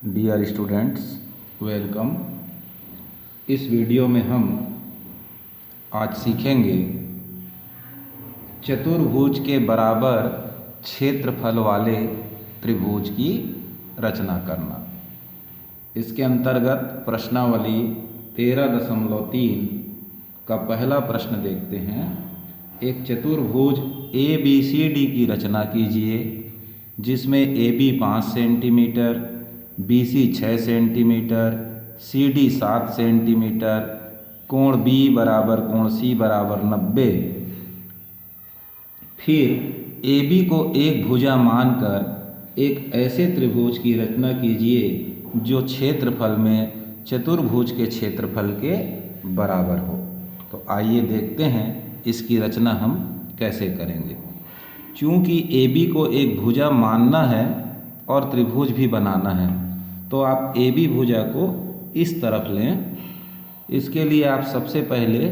Dear students, welcome. इस video में हम आज सीखेंगे चतुर्भुज के बराबर क्षेत्रफल वाले त्रिभुज की रचना करना। इसके अंतर्गत प्रश्नावली 13.3 का पहला प्रश्न देखते हैं। एक चतुर्भुज ABCD की रचना कीजिए जिसमें AB 5 centimetre, BC 6 centimetre, CD 7 centimetre, कोण B बराबर कोण C बराबर 90। फिर AB को एक भुजा मानकर एक ऐसे त्रिभुज की रचना कीजिए जो क्षेत्रफल में चतुर्भुज के क्षेत्रफल के बराबर हो। तो आइए देखते हैं इसकी रचना हम कैसे करेंगे। चूँकि AB को एक भुजा मानना है और त्रिभुज भी बनाना है, तो आप AB भुजा को इस तरफ लें। इसके लिए आप सबसे पहले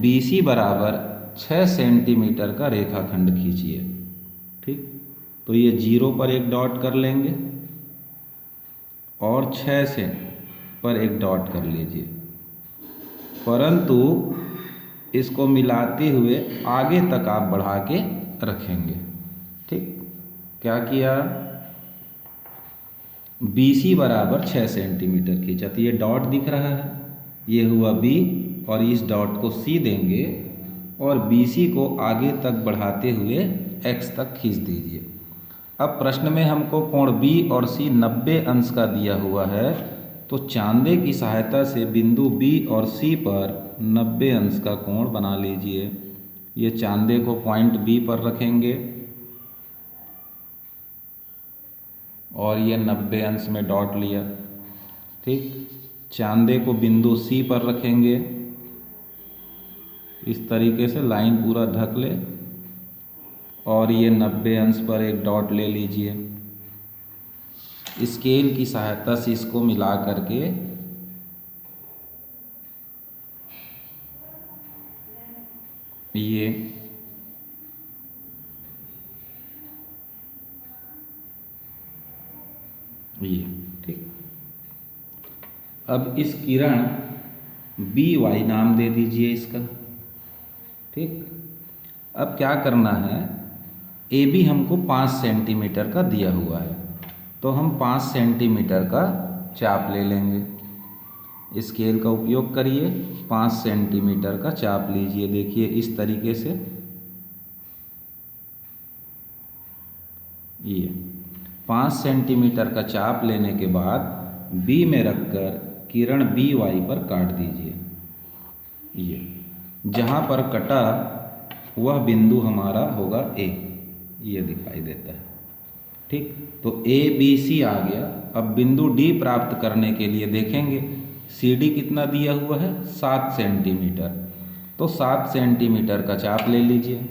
BC बराबर 6 सेंटीमीटर का रेखाखंड खींचिए। ठीक, तो ये 0 पर एक डॉट कर लेंगे और 6 से पर एक डॉट कर लीजिए, परंतु इसको मिलाते हुए आगे तक आप बढ़ा के रखेंगे। ठीक, क्या किया, BC बराबर 6 सेंटीमीटर खींचा, तो ये डॉट दिख रहा है, ये हुआ B और इस डॉट को C देंगे और BC को आगे तक बढ़ाते हुए X तक खींच दीजिए। अब प्रश्न में हमको कोण B और C 90 अंश का दिया हुआ है, तो चांदे की सहायता से बिंदु B और C पर 90 अंश का कोण बना लीजिए। ये चांदे को पॉइंट B पर रखेंगे और ये 90 अंश में डॉट लिया। ठीक, चांदे को बिंदु C पर रखेंगे, इस तरीके से लाइन पूरा ढक ले और ये 90 अंश पर एक डॉट ले लीजिए। स्केल की सहायता से इसको मिला करके ये ठीक। अब इस किरण BY नाम दे दीजिए इसका। ठीक, अब क्या करना है, AB हमको 5 सेंटीमीटर का दिया हुआ है, तो हम 5 सेंटीमीटर का चाप ले लेंगे। स्केल का उपयोग करिए, 5 सेंटीमीटर का चाप लीजिए। देखिए इस तरीके से ये 5 सेंटीमीटर का चाप लेने के बाद B में रखकर किरण BY पर काट दीजिए। ये जहाँ पर कटा वह बिंदु हमारा होगा A, ये दिखाई देता है। ठीक, तो ABC आ गया। अब बिंदु D प्राप्त करने के लिए देखेंगे CD कितना दिया हुआ है, 7 सेंटीमीटर, तो 7 सेंटीमीटर का चाप ले लीजिए।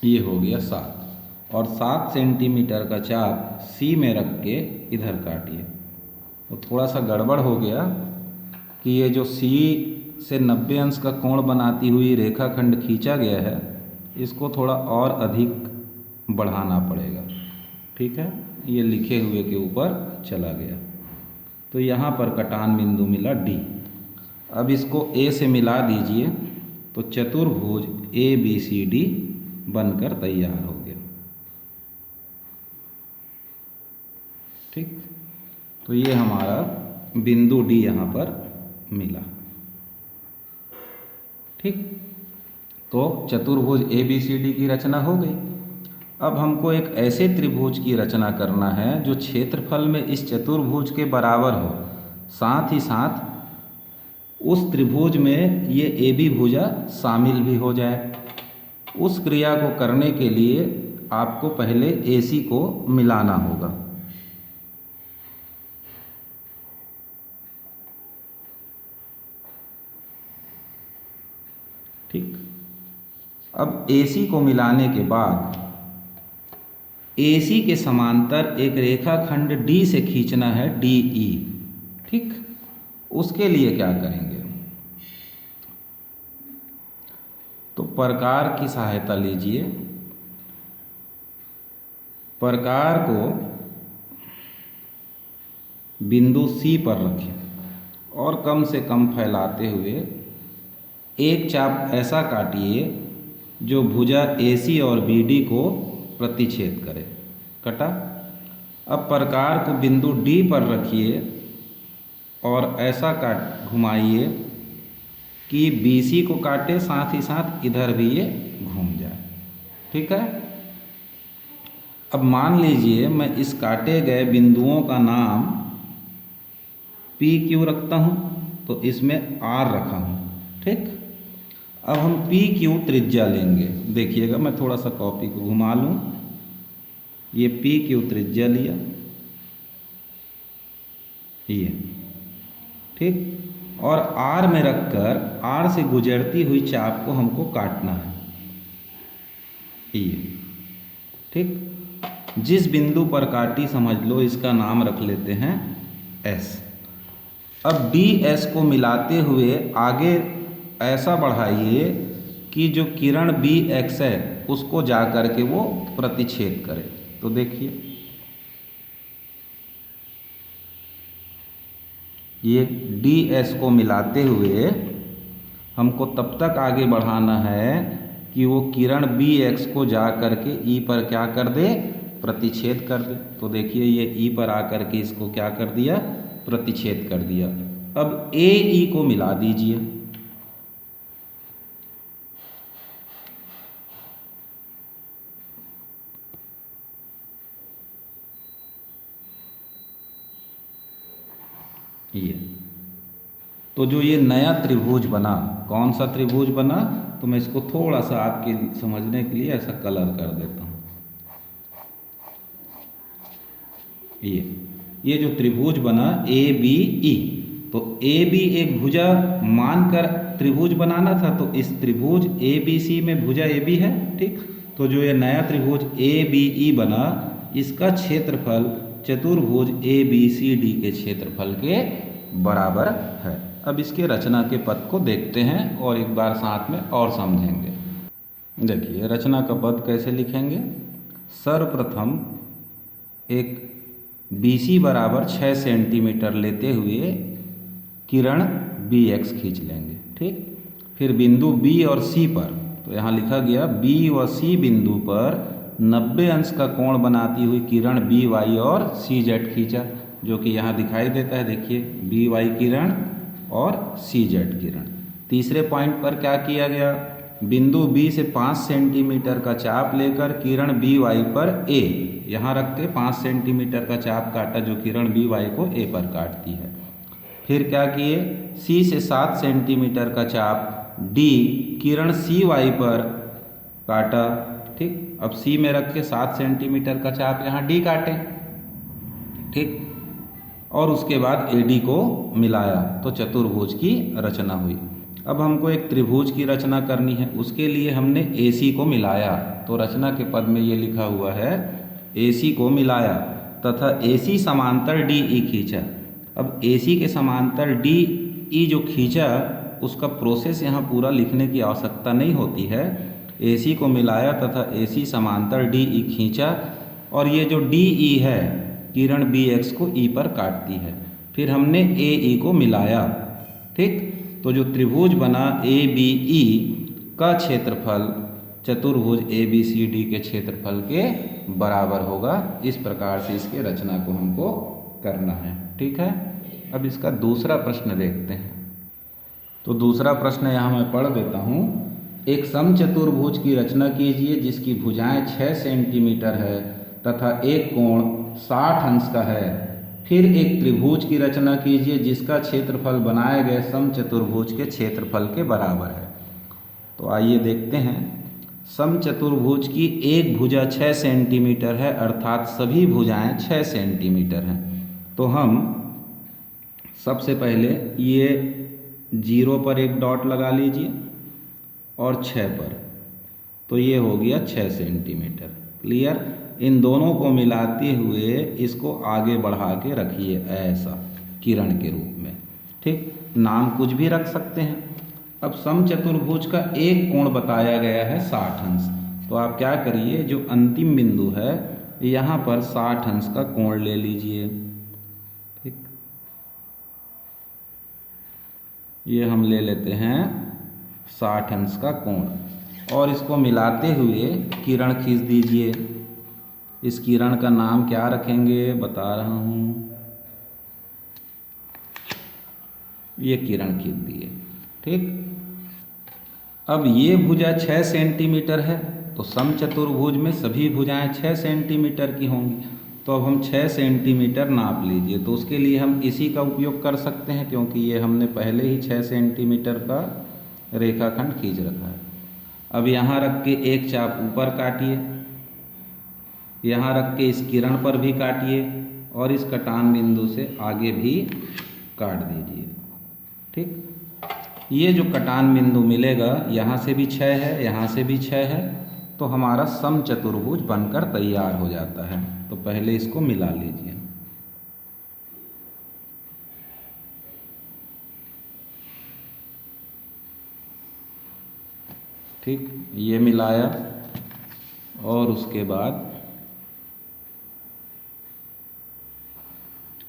ये हो गया 7 और 7 सेंटीमीटर का चाप C में रख के इधर काटिए। तो थोड़ा सा गड़बड़ हो गया कि ये जो C से 90 अंश का कोण बनाती हुई रेखाखंड खींचा गया है, इसको थोड़ा और अधिक बढ़ाना पड़ेगा। ठीक है, ये लिखे हुए के ऊपर चला गया, तो यहाँ पर कटान बिंदु मिला D। अब इसको A से मिला दीजिए, तो चतुर्भुज ABCD बनकर तैयार हो गया। ठीक, तो ये हमारा बिंदु D यहाँ पर मिला। ठीक, तो चतुर्भुज ABCD की रचना हो गई। अब हमको एक ऐसे त्रिभुज की रचना करना है जो क्षेत्रफल में इस चतुर्भुज के बराबर हो, साथ ही साथ उस त्रिभुज में ये AB भुजा शामिल भी हो जाए। उस क्रिया को करने के लिए आपको पहले AC को मिलाना होगा। ठीक, अब AC को मिलाने के बाद AC के समांतर एक रेखाखंड D से खींचना है DE। ठीक, उसके लिए क्या करेंगे? तो प्रकार की सहायता लीजिए। प्रकार को बिंदु C पर रखें और कम से कम फैलाते हुए एक चाप ऐसा काटिए जो भुजा AC और BD को प्रतिच्छेद करे। कटा। अब प्रकार को बिंदु D पर रखिए और ऐसा काट घुमाइए कि BC को काटे, साथ ही साथ इधर भी ये घूम जाए। ठीक है। अब मान लीजिए मैं इस काटे गए बिंदुओं का नाम PQ रखता हूँ, तो इसमें R रखा हूँ। ठीक। अब हम PQ त्रिज्या लेंगे। देखिएगा, मैं थोड़ा सा कॉपी को घुमा लूँ। ये PQ त्रिज्या लिया, ये ठीक। और R में रखकर R से गुजरती हुई चाप को हमको काटना है, ये ठीक। जिस बिंदु पर काटी समझ लो इसका नाम रख लेते हैं S। अब DS को मिलाते हुए आगे ऐसा बढ़ाइए कि जो किरण BX है उसको जा कर के वो प्रतिच्छेद करे। तो देखिए, ये DS को मिलाते हुए हमको तब तक आगे बढ़ाना है कि वो किरण BX को जा कर के E पर क्या कर दे? प्रतिच्छेद कर दे। तो देखिए, ये E पर आकर के इसको क्या कर दिया? प्रतिच्छेद कर दिया। अब AE को मिला दीजिए। ये तो जो ये नया त्रिभुज बना, कौन सा त्रिभुज बना? तो मैं इसको थोड़ा सा आपके समझने के लिए ऐसा कलर कर देता हूँ। ये जो त्रिभुज बना ABE, तो AB एक भुजा मानकर त्रिभुज बनाना था, तो इस त्रिभुज ABC में भुजा AB है। ठीक। तो जो ये नया त्रिभुज ABE बना, इसका क्षेत्रफल चतुर्भुज ABCD के क्षेत्रफल के बराबर है। अब इसके रचना के पद को देखते हैं और एक बार साथ में और समझेंगे। देखिए, रचना का पद कैसे लिखेंगे? सर्वप्रथम एक BC बराबर 6 सेंटीमीटर लेते हुए किरण BX खींच लेंगे। ठीक। फिर बिंदु B और C पर, तो यहाँ लिखा गया B व C बिंदु पर 90 अंश का कोण बनाती हुई किरण BY और CZ खींचा, जो कि यहाँ दिखाई देता है। देखिए, BY किरण और CZ किरण। तीसरे पॉइंट पर क्या किया गया? बिंदु B से 5 सेंटीमीटर का चाप लेकर किरण BY पर A, यहाँ रख के 5 सेंटीमीटर का चाप काटा जो किरण BY को A पर काटती है। फिर क्या किए? C से 7 सेंटीमीटर का चाप D किरण CY पर काटा। ठीक। अब C में रख के 7 सेंटीमीटर का चाप यहाँ D काटे। ठीक। और उसके बाद AD को मिलाया तो चतुर्भुज की रचना हुई। अब हमको एक त्रिभुज की रचना करनी है, उसके लिए हमने AC को मिलाया, तो रचना के पद में ये लिखा हुआ है AC को मिलाया तथा AC समांतर DE खींचा। अब AC के समांतर DE जो खींचा उसका प्रोसेस यहाँ पूरा लिखने की आवश्यकता नहीं होती है। AC को मिलाया तथा AC समांतर DE खींचा, और ये जो DE है किरण BX को E पर काटती है। फिर हमने AE को मिलाया। ठीक। तो जो त्रिभुज बना ABE का क्षेत्रफल चतुर्भुज ABCD के क्षेत्रफल के बराबर होगा। इस प्रकार से इसके रचना को हमको करना है। ठीक है। अब इसका दूसरा प्रश्न देखते हैं। तो दूसरा प्रश्न यहाँ मैं पढ़ देता हूँ। एक समचतुर्भुज की रचना कीजिए जिसकी भुजाएं 6 सेंटीमीटर है तथा एक कोण 60 अंश का है। फिर एक त्रिभुज की रचना कीजिए जिसका क्षेत्रफल बनाए गए समचतुर्भुज के क्षेत्रफल के बराबर है। तो आइए देखते हैं। समचतुर्भुज की एक भुजा 6 सेंटीमीटर है, अर्थात सभी भुजाएं 6 सेंटीमीटर हैं। तो हम सबसे पहले ये 0 पर एक डॉट लगा लीजिए और 6 पर, तो ये हो गया 6 सेंटीमीटर। क्लियर। इन दोनों को मिलाते हुए इसको आगे बढ़ा के रखिए ऐसा किरण के रूप में। ठीक, नाम कुछ भी रख सकते हैं। अब समचतुर्भुज का एक कोण बताया गया है 60 अंश। तो आप क्या करिए, जो अंतिम बिंदु है यहाँ पर 60 अंश का कोण ले लीजिए। ठीक, ये हम ले लेते हैं 60 अंश का कोण और इसको मिलाते हुए किरण खींच दीजिए। इस किरण का नाम क्या रखेंगे बता रहा हूँ, ये किरण खींच दिए। ठीक, अब ये भुजा 6 सेंटीमीटर है तो समचतुर्भुज में सभी भुजाएं 6 सेंटीमीटर की होंगी। तो अब हम 6 सेंटीमीटर नाप लीजिए। तो उसके लिए हम इसी का उपयोग कर सकते हैं क्योंकि ये हमने पहले ही 6 सेंटीमीटर का रेखाखंड खींच रखा है। अब यहाँ रख के एक चाप ऊपर काटिए, यहाँ रख के इस किरण पर भी काटिए और इस कटान बिंदु से आगे भी काट दीजिए। ठीक, ये जो कटान बिंदु मिलेगा यहाँ से भी 6 है, यहाँ से भी 6 है, तो हमारा समचतुर्भुज बनकर तैयार हो जाता है। तो पहले इसको मिला लीजिए। ठीक, ये मिलाया और उसके बाद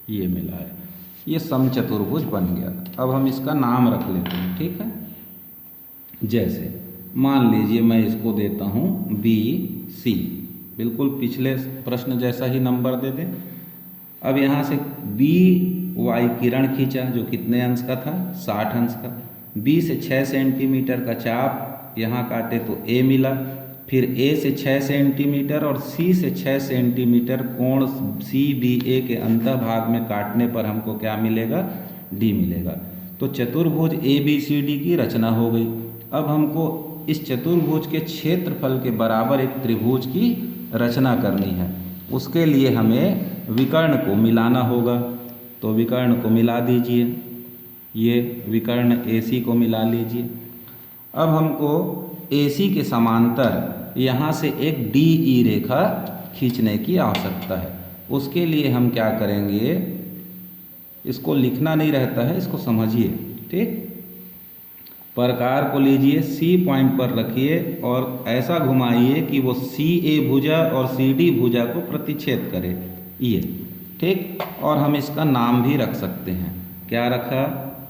ये मिलाया, ये समचतुर्भुज बन गया। अब हम इसका नाम रख लेते हैं। ठीक है, जैसे मान लीजिए मैं इसको देता हूँ BC, बिल्कुल पिछले प्रश्न जैसा ही नंबर दे दें। अब यहाँ से BY किरण खींचा जो कितने अंश का था, 60 अंश का। B से 6 सेंटीमीटर का चाप यहाँ काटे तो A मिला, फिर A से 6 सेंटीमीटर और C से 6 सेंटीमीटर कोण CBA के अंतःभाग में काटने पर हमको क्या मिलेगा, D मिलेगा। तो चतुर्भुज ABCD की रचना हो गई। अब हमको इस चतुर्भुज के क्षेत्रफल के बराबर एक त्रिभुज की रचना करनी है। उसके लिए हमें विकर्ण को मिलाना होगा। तो विकर्ण को मिला दीजिए, ये विकर्ण AC को मिला लीजिए। अब हमको AC के समांतर यहाँ से एक DE रेखा खींचने की आवश्यकता है। उसके लिए हम क्या करेंगे, इसको लिखना नहीं रहता है, इसको समझिए। ठीक, प्रकार को लीजिए, C पॉइंट पर रखिए और ऐसा घुमाइए कि वो CA भुजा और CD भुजा को प्रतिच्छेद करे, ये। ठीक, और हम इसका नाम भी रख सकते हैं। क्या रखा,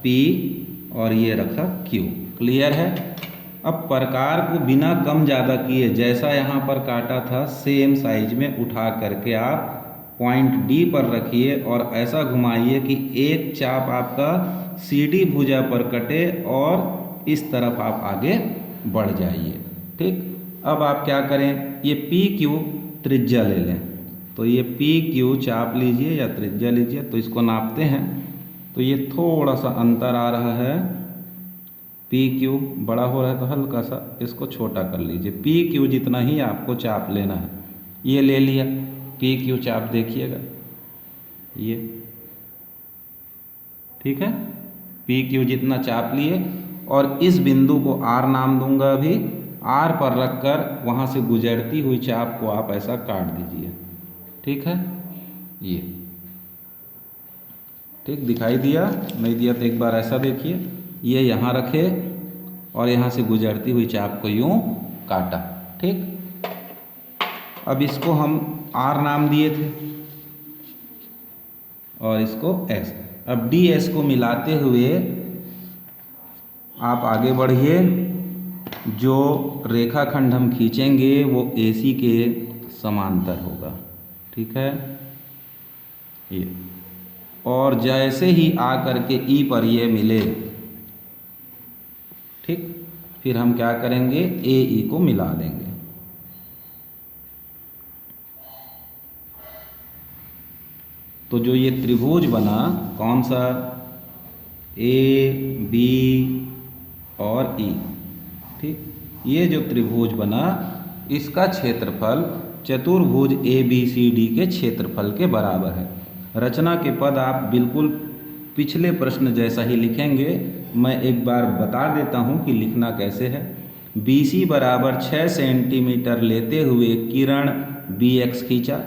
P और ये रखा Q। क्लियर है। अब प्रकार को बिना कम ज़्यादा किए जैसा यहाँ पर काटा था सेम साइज में उठा करके आप पॉइंट D पर रखिए और ऐसा घुमाइए कि एक चाप आपका CD भुजा पर कटे और इस तरफ आप आगे बढ़ जाइए। ठीक, अब आप क्या करें, ये PQ त्रिज्या ले लें। तो ये PQ चाप लीजिए या त्रिज्या लीजिए। तो इसको नापते हैं तो ये थोड़ा सा अंतर आ रहा है, PQ बड़ा हो रहा है तो हल्का सा इसको छोटा कर लीजिए। PQ जितना ही आपको चाप लेना है, ये ले लिया। PQ चाप देखिएगा ये, ठीक है। PQ जितना चाप लिए और इस बिंदु को R नाम दूंगा। अभी R पर रखकर वहाँ से गुजरती हुई चाप को आप ऐसा काट दीजिए। ठीक है, ये ठीक दिखाई दिया, नहीं दिया तो एक बार ऐसा देखिए। ये यहाँ रखे और यहाँ से गुजरती हुई चाप को यूँ काटा। ठीक, अब इसको हम R नाम दिए थे और इसको S। अब DS को मिलाते हुए आप आगे बढ़िए। जो रेखाखंड हम खींचेंगे वो AC के समांतर होगा। ठीक है, ये, और जैसे ही आ करके E पर ये मिले, ठीक, फिर हम क्या करेंगे, AE को मिला देंगे। तो जो ये त्रिभुज बना, कौन सा, A, B और E, ठीक, ये जो त्रिभुज बना इसका क्षेत्रफल चतुर्भुज ABCD के क्षेत्रफल के बराबर है। रचना के पद आप बिल्कुल पिछले प्रश्न जैसा ही लिखेंगे। मैं एक बार बता देता हूँ कि लिखना कैसे है। BC बराबर 6 सेंटीमीटर लेते हुए किरण BX खींचा।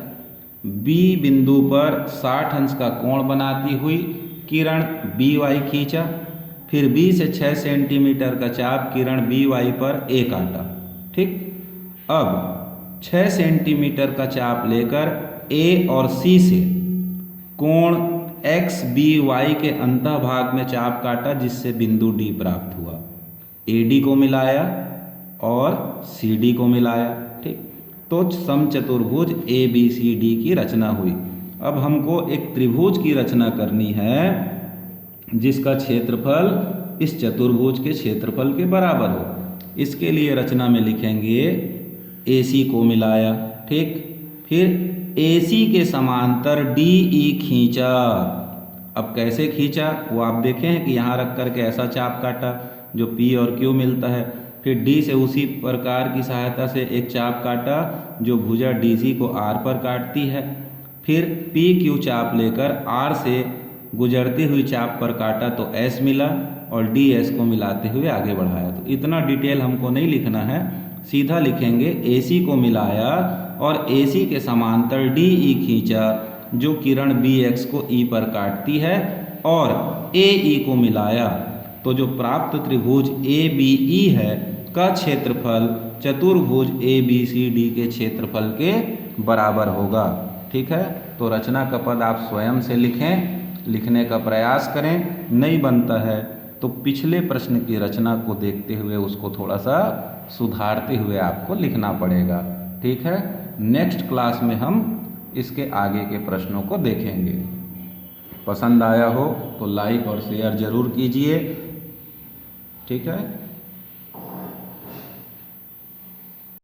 B बिंदु पर 60 अंश का कोण बनाती हुई किरण BY खींचा। फिर B से 6 सेंटीमीटर का चाप किरण BY पर A काटा। ठीक, अब 6 सेंटीमीटर का चाप लेकर A और C से कोण XBY के अंतःभाग में चाप काटा, जिससे बिंदु D प्राप्त हुआ। AD को मिलाया और CD को मिलाया। ठीक, तो समचतुर्भुज ABCD की रचना हुई। अब हमको एक त्रिभुज की रचना करनी है जिसका क्षेत्रफल इस चतुर्भुज के क्षेत्रफल के बराबर हो। इसके लिए रचना में लिखेंगे AC को मिलाया। ठीक, फिर AC के समांतर DE खींचा। अब कैसे खींचा वो आप देखें हैं कि यहाँ रख करके ऐसा चाप काटा जो P और Q मिलता है। फिर D से उसी प्रकार की सहायता से एक चाप काटा जो भुजा DC को R पर काटती है। फिर PQ चाप लेकर R से गुजरती हुई चाप पर काटा तो S मिला और DS को मिलाते हुए आगे बढ़ाया। तो इतना डिटेल हमको नहीं लिखना है, सीधा लिखेंगे AC को मिलाया और AC के समांतर DE खींचा जो किरण BX को E पर काटती है, और AE को मिलाया तो जो प्राप्त त्रिभुज ABE है का क्षेत्रफल चतुर्भुज ABCD के क्षेत्रफल के बराबर होगा। ठीक है, तो रचना का पद आप स्वयं से लिखें, लिखने का प्रयास करें। नहीं बनता है तो पिछले प्रश्न की रचना को देखते हुए उसको थोड़ा सा सुधारते हुए आपको लिखना पड़ेगा। ठीक है, नेक्स्ट क्लास में हम इसके आगे के प्रश्नों को देखेंगे। पसंद आया हो तो लाइक और शेयर ज़रूर कीजिए। ठीक है।